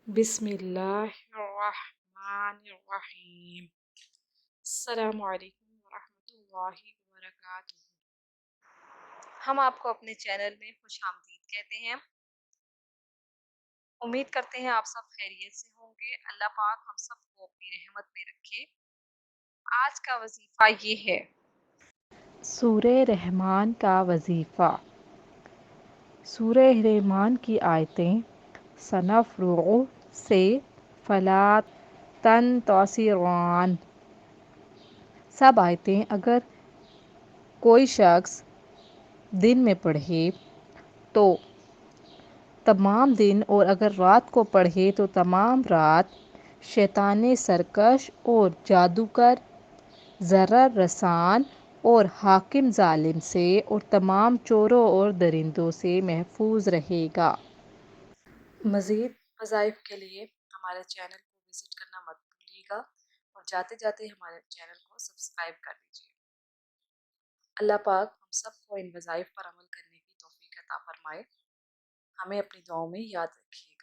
बिस्मिल्लाहिर्रहमानिर्रहीम। अस्सलामु अलैकुम वरहमतुल्लाहि वबरकातुहू। हम आपको अपने चैनल में खुश आमदीद कहते हैं। उम्मीद करते हैं आप सब खैरियत से होंगे। अल्लाह पाक हम सबको अपनी रहमत में रखे। आज का वजीफा ये है। सूरह रहमान का वजीफ़ा। सूरह रहमान की आयतें सनफ़्रुग़ु से फ़ला तनतसिरान। सब आयतें अगर कोई शख्स दिन में पढ़े तो तमाम दिन, और अगर रात को पढ़े तो तमाम रात, शैतान सरकश और जादूगर, ज़रर रसान और हाकिम ज़ालिम से और तमाम चोरों और दरिंदों से महफूज रहेगा। मज़ीद वज़ाइफ के लिए हमारे चैनल को विज़िट करना मत भूलिएगा और जाते जाते हमारे चैनल को सब्सक्राइब कर दीजिए। अल्लाह पाक हम सबको इन वज़ाइफ पर अमल करने की तौफीक अता फरमाए। हमें अपनी दुआओं में याद रखिएगा।